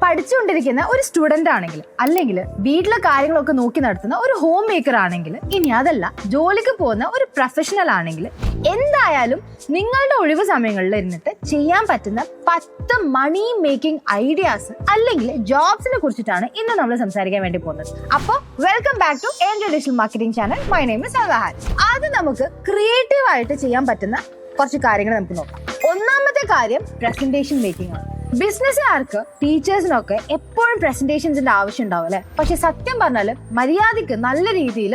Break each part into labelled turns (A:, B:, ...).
A: പഠിച്ചുകൊണ്ടിരിക്കുന്ന ഒരു സ്റ്റുഡന്റ് ആണെങ്കിൽ, അല്ലെങ്കിൽ വീട്ടിലെ കാര്യങ്ങളൊക്കെ നോക്കി നടത്തുന്ന ഒരു ഹോം മേക്കർ ആണെങ്കിൽ, ഇനി അതല്ല ജോലിക്ക് പോകുന്ന ഒരു പ്രൊഫഷണൽ ആണെങ്കിൽ, എന്തായാലും നിങ്ങളുടെ ഒഴിവ് സമയങ്ങളിൽ ഇരുന്നിട്ട് ചെയ്യാൻ പറ്റുന്ന 10 മണി മേക്കിംഗ് ഐഡിയാസ് അല്ലെങ്കിൽ ജോബ്സിനെ കുറിച്ചിട്ടാണ് ഇന്ന് നമ്മൾ സംസാരിക്കാൻ വേണ്ടി പോകുന്നത്. അപ്പോൾ welcome back to Angel digital marketing channel. My name is Sahal. ആദ്യം നമുക്ക് ക്രിയേറ്റീവ് ആയിട്ട് ചെയ്യാൻ പറ്റുന്ന കുറച്ച് കാര്യങ്ങൾ നമുക്ക് നോക്കാം. ഒന്നാമത്തെ കാര്യം പ്രസന്റേഷൻ മേക്കിംഗ് ആണ്. ബിസിനസ്സുകാർക്ക്, ടീച്ചേഴ്സിനൊക്കെ എപ്പോഴും പ്രസന്റേഷൻസിന്റെ ആവശ്യം ഉണ്ടാവും അല്ലെ. പക്ഷെ സത്യം പറഞ്ഞാൽ മര്യാദക്ക് നല്ല രീതിയിൽ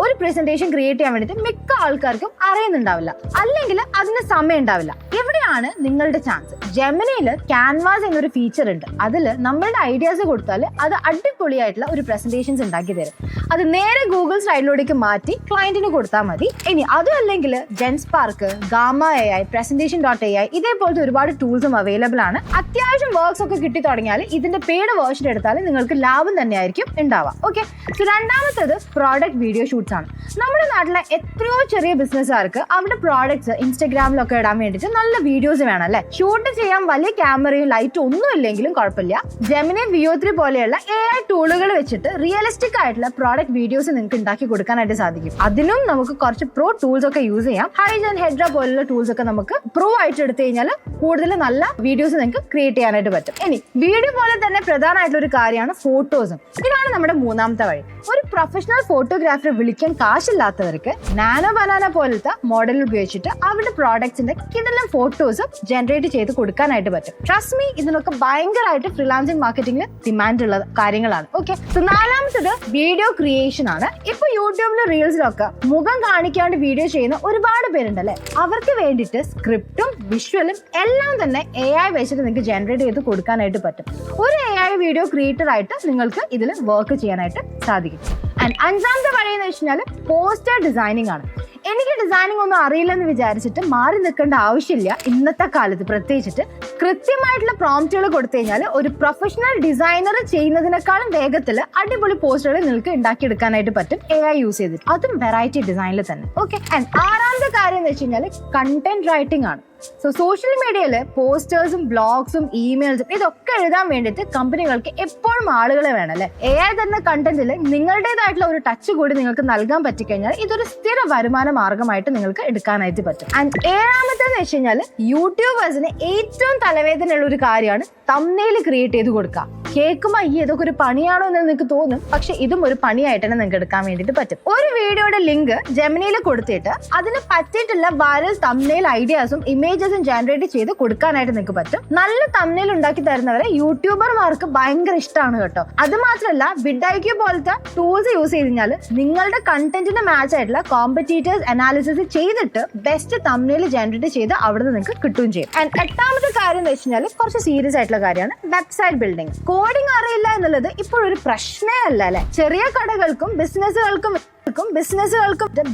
A: ഒരു പ്രസന്റേഷൻ ക്രിയേറ്റ് ചെയ്യാൻ വേണ്ടിയിട്ട് മിക്ക ആൾക്കാർക്കും അറിയുന്നുണ്ടാവില്ല, അല്ലെങ്കിൽ അതിന് സമയം ഉണ്ടാവില്ല. എവിടെയാണ് നിങ്ങളുടെ ചാൻസ്? ജെമിനിയിൽ ക്യാൻവാസ് എന്നൊരു ഫീച്ചർ ഉണ്ട്. അതിൽ നമ്മളുടെ ഐഡിയാസ് കൊടുത്താൽ അത് അടിപൊളിയായിട്ടുള്ള ഒരു പ്രസന്റേഷൻസ് ഉണ്ടാക്കി തരും. അത് നേരെ ഗൂഗിൾ സ്ലൈഡിലോടേക്ക് മാറ്റി ക്ലയന്റിന് കൊടുത്താൽ മതി. ഇനി അതും അല്ലെങ്കിൽ ജെൻസ്പാർക്ക്, ഗാമ AI, presentation.ai ഇതേപോലത്തെ ഒരുപാട് ടൂൾസും അവൈലബിൾ ആണ്. അത്യാവശ്യം വർക്ക്സ് ഒക്കെ കിട്ടി തുടങ്ങിയാൽ ഇതിന്റെ പെയ്ഡ് വേർഷൻ എടുത്താൽ നിങ്ങൾക്ക് ലാഭം തന്നെയായിരിക്കും ഉണ്ടാവുക. ഓക്കെ, സോ രണ്ടാമത്തേത് പ്രോഡക്റ്റ് വീഡിയോ ഷൂട്ട്സ് ആണ്. നമ്മുടെ നാട്ടിലെ എത്രയോ ചെറിയ ബിസിനസ്സുകാർക്ക് അവരുടെ പ്രോഡക്ട്സ് ഇൻസ്റ്റാഗ്രാമിലൊക്കെ ഇടാൻ വേണ്ടിയിട്ട് നല്ല വീഡിയോസ് വേണം അല്ലെ. ഷൂട്ട് ചെയ്യാൻ വലിയ ക്യാമറയും ലൈറ്റും ഒന്നും ഇല്ലെങ്കിലും കുഴപ്പമില്ല. ജെമിനി VO3 പോലെയുള്ള AI ടൂളുകൾ വെച്ചിട്ട് റിയലിസ്റ്റിക് ആയിട്ടുള്ള പ്രോഡക്റ്റ് വീഡിയോസ് നിങ്ങൾക്ക് ഉണ്ടാക്കി കൊടുക്കാനായിട്ട് സാധിക്കും. അതിനും നമുക്ക് കുറച്ച് പ്രോ ടൂൾസ് ഒക്കെ യൂസ് ചെയ്യാം. ഹൈജൻ, ഹെഡ്ര പോലുള്ള ടൂൾസ് ഒക്കെ നമുക്ക് പ്രോ ആയിട്ട് എടുത്തു കഴിഞ്ഞാൽ കൂടുതൽ നല്ല വീഡിയോസ് നിങ്ങൾക്ക് ക്രിയേറ്റ് ചെയ്യാനായിട്ട് പറ്റും. ഇനി വീഡിയോ പോലെ തന്നെ പ്രധാനമായിട്ടുള്ള ഒരു കാര്യമാണ് ഫോട്ടോസും. ഇതാണ് നമ്മുടെ മൂന്നാമത്തെ വഴി. ഒരു പ്രൊഫഷണൽ ഫോട്ടോഗ്രാഫറെ വിളിക്കാൻ കാശില്ലാത്തവർക്ക് നാനോ ബനാന പോലത്തെ മോഡൽ ഉപയോഗിച്ചിട്ട് അവരുടെ പ്രോഡക്ട്സിന്റെ കിടലൻ ഫോട്ടോസും ജനറേറ്റ് ചെയ്ത് കൊടുക്കാനായിട്ട് പറ്റും. ട്രസ്റ്റ് മീ, ഇതിനൊക്കെ ഭയങ്കരമായിട്ട് ഫ്രീലാൻസിംഗ് മാർക്കറ്റിംഗിൽ ഡിമാൻഡ് ഉള്ള കാര്യങ്ങളാണ്. ഓക്കെ, സോ നാലാമത്തത് വീഡിയോ ക്രിയേഷൻ ആണ്. ഇപ്പൊ യൂട്യൂബിലും റീൽസിലൊക്കെ മുഖം കാണിക്കാണ്ട് വീഡിയോ ചെയ്യുന്ന ഒരുപാട് പേരുണ്ടല്ലേ. അവർക്ക് വേണ്ടിയിട്ട് സ്ക്രിപ്റ്റും വിഷ്വലും എല്ലാം തന്നെ AI വെച്ചിട്ട് നിങ്ങൾക്ക് ജനറേറ്റ് ചെയ്ത് കൊടുക്കാനായിട്ട് പറ്റും. ഒരു AI വീഡിയോ ക്രിയേറ്റർ ആയിട്ട് നിങ്ങൾക്ക് ഇതിൽ വർക്ക് ചെയ്യാനായിട്ട് സാധിക്കും. ആൻഡ് അഞ്ചാമത്തെ വഴി എന്ന് വെച്ച് കഴിഞ്ഞാൽ പോസ്റ്റർ ഡിസൈനിങ് ആണ്. എനിക്ക് ഡിസൈനിങ് ഒന്നും അറിയില്ലെന്ന് വിചാരിച്ചിട്ട് മാറി നിൽക്കേണ്ട ആവശ്യമില്ല. ഇന്നത്തെ കാലത്ത് പ്രത്യേകിച്ചിട്ട് കൃത്യമായിട്ടുള്ള പ്രോംപ്റ്റുകൾ കൊടുത്തു കഴിഞ്ഞാൽ ഒരു പ്രൊഫഷണൽ ഡിസൈനർ ചെയ്യുന്നതിനേക്കാളും വേഗത്തിൽ അടിപൊളി പോസ്റ്ററുകൾ നിങ്ങൾക്ക് ഉണ്ടാക്കിയെടുക്കാനായിട്ട് പറ്റും AI യൂസ് ചെയ്തിട്ട്, അതും വെറൈറ്റി ഡിസൈനിൽ തന്നെ. ഓക്കെ, ആൻഡ് ആറാമത്തെ കാര്യം എന്ന് വെച്ച് കഴിഞ്ഞാൽ കണ്ടന്റ് റൈറ്റിംഗ് ആണ്. സോ സോഷ്യൽ മീഡിയയിൽ പോസ്റ്റേഴ്സും ബ്ലോഗ്സും ഇമെയിൽസും ഇതൊക്കെ എഴുതാൻ വേണ്ടിയിട്ട് കമ്പനികൾക്ക് എപ്പോഴും ആളുകളെ വേണം അല്ലെ. AI തരുന്ന കണ്ടന്റിൽ നിങ്ങളുടേതായിട്ടുള്ള ഒരു ടച്ച് കൂടി നിങ്ങൾക്ക് നൽകാൻ പറ്റിക്കഴിഞ്ഞാൽ ഇതൊരു സ്ഥിര വരുമാന മാർഗമായിട്ട് നിങ്ങൾക്ക് എടുക്കാനായിട്ട് പറ്റും. ആൻഡ് ഏഴാമത്തെന്ന് വെച്ച് കഴിഞ്ഞാൽ യൂട്യൂബേഴ്സിന് ഏറ്റവും തലവേദനയുള്ള ഒരു കാര്യമാണ് തംബ്നെയിൽ ക്രിയേറ്റ് ചെയ്ത് കൊടുക്കുക. കേൾക്കുമ്പോൾ ഇതൊക്കെ ഒരു പണിയാണോ എന്ന് നിങ്ങൾക്ക് തോന്നും, പക്ഷെ ഇതും ഒരു പണിയായിട്ട് തന്നെ നിങ്ങൾക്ക് എടുക്കാൻ വേണ്ടിയിട്ട് പറ്റും. ഒരു വീഡിയോയുടെ ലിങ്ക് ജെമിനിയിൽ കൊടുത്തിട്ട് അതിന് പറ്റിയിട്ടുള്ള വൈറൽ തംബ്നെയിൽ ഐഡിയാസും ഇമേജസും ജനറേറ്റ് ചെയ്ത് കൊടുക്കാനായിട്ട് നിങ്ങൾക്ക് പറ്റും. നല്ല തംബ്നെയിൽ ഉണ്ടാക്കി തരുന്നവരെ യൂട്യൂബർമാർക്ക് ഭയങ്കര ഇഷ്ടമാണ് കേട്ടോ. അത് മാത്രമല്ല വിഡ്ഐക്യൂ പോലത്തെ ടൂൾസ് യൂസ് ചെയ്ത് കഴിഞ്ഞാൽ നിങ്ങളുടെ കണ്ടന്റിന് മാച്ച് ആയിട്ടുള്ള കോമ്പറ്റീറ്റേഴ്സ് അനാലിസിസ് ചെയ്തിട്ട് ബെസ്റ്റ് തംബ്നെയിൽ ജനറേറ്റ് ചെയ്ത് അവിടെ നിന്ന് നിങ്ങൾക്ക് കിട്ടുകയും ചെയ്യും. ആൻഡ് എട്ടാമത്തെ കാര്യം എന്ന് വെച്ച് കഴിഞ്ഞാൽ കുറച്ച് സീരിയസ് ആയിട്ടുള്ള കാര്യമാണ് വെബ്സൈറ്റ് ബിൽഡിംഗ്. കോഡിംഗ് അറിയില്ല എന്നുള്ളത് ഇപ്പോഴൊരു പ്രശ്നമേ അല്ല അല്ലെ. ചെറിയ കടകൾക്കും ബിസിനസ്സുകൾക്കും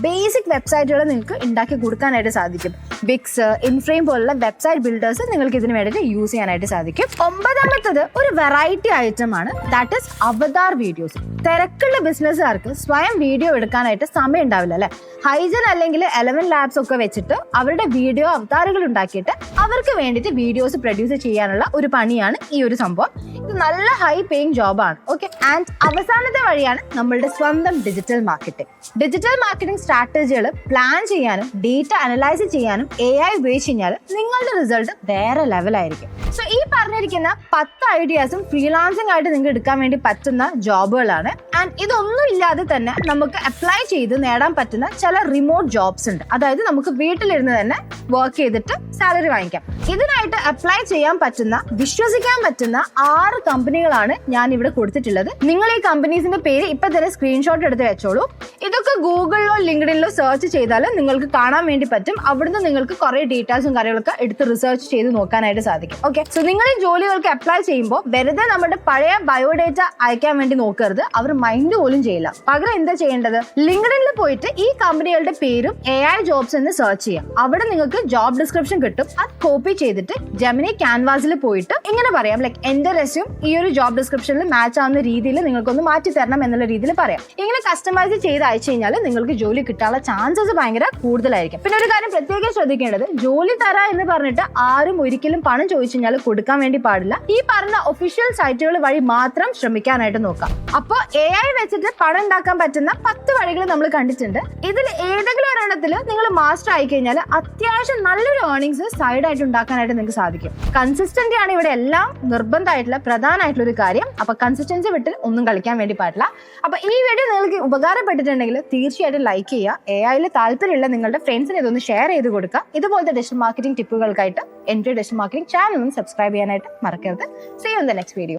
A: ബേസിക് വെബ്സൈറ്റുകൾ നിങ്ങൾക്ക് ഉണ്ടാക്കി കൊടുക്കാനായിട്ട് സാധിക്കും. വിക്സ്, ഇൻഫ്രെയിം പോലുള്ള വെബ്സൈറ്റ് ബിൽഡേഴ്സ് നിങ്ങൾക്ക് ഇതിന് വേണ്ടിയിട്ട് യൂസ് ചെയ്യാനായിട്ട് സാധിക്കും. ഒമ്പതാമത്തത് ഒരു വെറൈറ്റി ഐറ്റം ആണ്, ദാറ്റ് ഇസ് അവതാർ വീഡിയോസ്. തിരക്കുള്ള ബിസിനസ്സുകാർക്ക് സ്വയം വീഡിയോ എടുക്കാനായിട്ട് സമയം ഉണ്ടാവില്ല അല്ലെ. ഹൈജൻ അല്ലെങ്കിൽ 11 ലാബ്സ് ഒക്കെ വെച്ചിട്ട് അവരുടെ വീഡിയോ അവതാറുകൾ ഉണ്ടാക്കിയിട്ട് അവർക്ക് വേണ്ടിയിട്ട് വീഡിയോസ് പ്രൊഡ്യൂസ് ചെയ്യാനുള്ള ഒരു പണിയാണ് ഈ ഒരു സംഭവം. ഇത് നല്ല ഹൈ പേയിങ് ജോബാണ്. ഓക്കെ, ആൻഡ് അവസാനത്തെ വഴിയാണ് നമ്മളുടെ സ്വന്തം ഡിജിറ്റൽ മാർക്കറ്റിംഗ്. ഡിജിറ്റൽ മാർക്കറ്റിംഗ് സ്ട്രാറ്റജികൾ പ്ലാൻ ചെയ്യാനും ഡേറ്റ അനലൈസ് ചെയ്യാനും AI ഉപയോഗിച്ച് കഴിഞ്ഞാൽ നിങ്ങളുടെ റിസൾട്ട് വേറെ ലെവലായിരിക്കും. സോ ഈ പറഞ്ഞിരിക്കുന്ന 10 ഐഡിയാസും ഫ്രീലാൻസിംഗ് ആയിട്ട് നിങ്ങൾക്ക് എടുക്കാൻ വേണ്ടി പറ്റുന്ന ജോബുകളാണ്. ആൻഡ് ഇതൊന്നും ഇല്ലാതെ തന്നെ നമുക്ക് അപ്ലൈ ചെയ്ത് നേടാൻ പറ്റുന്ന ചില റിമോട്ട് ജോബ്സ് ഉണ്ട്. അതായത് നമുക്ക് വീട്ടിലിരുന്ന് തന്നെ വർക്ക് ചെയ്തിട്ട് സാലറി വാങ്ങിക്കാം. ഇതിനായിട്ട് അപ്ലൈ ചെയ്യാൻ പറ്റുന്ന, വിശ്വസിക്കാൻ പറ്റുന്ന 6 കമ്പനികളാണ് ഞാൻ ഇവിടെ കൊടുത്തിട്ടുള്ളത്. നിങ്ങൾ ഈ കമ്പനീസിന്റെ പേര് ഇപ്പൊ തന്നെ സ്ക്രീൻഷോട്ട് എടുത്ത് വെച്ചോളൂ. ഇതൊക്കെ ഗൂഗിളിലോ ലിങ്ക്ഡിനിലോ സെർച്ച് ചെയ്താൽ നിങ്ങൾക്ക് കാണാൻ വേണ്ടി പറ്റും. അവിടുന്ന് നിങ്ങൾക്ക് കുറെ ഡീറ്റെയിൽസും കാര്യങ്ങളൊക്കെ എടുത്ത് റിസർച്ച് ചെയ്ത് നോക്കാനായിട്ട് സാധിക്കും. ഓക്കെ, സോ നിങ്ങൾ ഈ ജോലികൾക്ക് അപ്ലൈ ചെയ്യുമ്പോൾ വെറുതെ നമ്മുടെ പഴയ ബയോഡേറ്റ അയക്കാൻ വേണ്ടി നോക്കരുത്. അവർ മൈൻഡ് പോലും ചെയ്യില്ല. പകരം എന്താ ചെയ്യേണ്ടത്? ലിങ്ക്ഡിനിൽ പോയിട്ട് ഈ കമ്പനികളുടെ പേരും AI ജോബ്സ് എന്ന് സെർച്ച് ചെയ്യാം. അവിടെ നിങ്ങൾക്ക് ജോബ് ഡിസ്ക്രിപ്ഷൻ കിട്ടും. അത് കോപ്പി ചെയ്തിട്ട് ജെമിനി ക്യാൻവാസിൽ പോയിട്ട് ഇങ്ങനെ പറയാം, ലൈക്ക് എന്റെ റെസ്യൂം ഈ ഒരു ജോബ് ഡിസ്ക്രിപ്ഷനിൽ മാച്ച് ആവുന്ന രീതിയിൽ നിങ്ങൾക്കൊന്ന് മാറ്റി തരണം എന്നുള്ള രീതിയിൽ പറയാം. ഇങ്ങനെ കസ്റ്റമൈസ് ചെയ്ത് അയച്ചു കഴിഞ്ഞാൽ നിങ്ങൾക്ക് ജോലി കിട്ടാനുള്ള ചാൻസസ് ഭയങ്കര കൂടുതലായിരിക്കും. പിന്നെ ഒരു കാര്യം പ്രത്യേകം ശ്രദ്ധിക്കേണ്ടത്, ജോലി തരാ എന്ന് പറഞ്ഞിട്ട് ആരും ഒരിക്കലും പണം ചോദിച്ചു കഴിഞ്ഞാൽ കൊടുക്കാൻ വേണ്ടി പാടില്ല. ഈ പറഞ്ഞ ഒഫീഷ്യൽ സൈറ്റുകൾ വഴി മാത്രം ശ്രമിക്കാനായിട്ട് നോക്കാം. അപ്പോൾ AI വെച്ചിട്ട് പണം ഉണ്ടാക്കാൻ പറ്റുന്ന 10 വഴികൾ നമ്മൾ കണ്ടിട്ടുണ്ട്. ഇതിൽ ഏതെങ്കിലും ഒരെണ്ണത്തിൽ നിങ്ങൾ മാസ്റ്റർ ആയി കഴിഞ്ഞാൽ അത്യാവശ്യം നല്ലൊരു ഏർണിങ്സ് സൈഡ് ആയിട്ട് ഉണ്ടാക്കാനായിട്ട് നിങ്ങൾക്ക് സാധിക്കും. കൺസിസ്റ്റൻസി ആണ് ഇവിടെ എല്ലാം നിർബന്ധമായിട്ടുള്ള പ്രധാനമായിട്ടുള്ള ഒരു കാര്യം. അപ്പൊ കൺസിസ്റ്റൻസി വിട്ട് ഒന്നും കളിക്കാൻ വേണ്ടി പാടില്ല. അപ്പൊ ഈ വീഡിയോ നിങ്ങൾക്ക് ഉപകാരപ്പെട്ടിട്ടുണ്ടെങ്കിൽ തീർച്ചയായിട്ടും ലൈക്ക് ചെയ്യുക. AIയിൽ താല്പര്യമുള്ള നിങ്ങളുടെ ഫ്രണ്ട്സിന് ഇതൊന്ന് ഷെയർ ചെയ്ത് കൊടുക്കുക. ഇതുപോലത്തെ ഡിജിറ്റൽ മാർക്കറ്റിംഗ് ടിപ്പുകൾക്കായിട്ട് എൻ്റെ ഡിജിറ്റൽ മാർക്കറ്റിംഗ് ചാനൽ ഒന്ന് സബ്സ്ക്രൈബ് ചെയ്യാനായിട്ട് മറക്കരുത്. See you in the next video.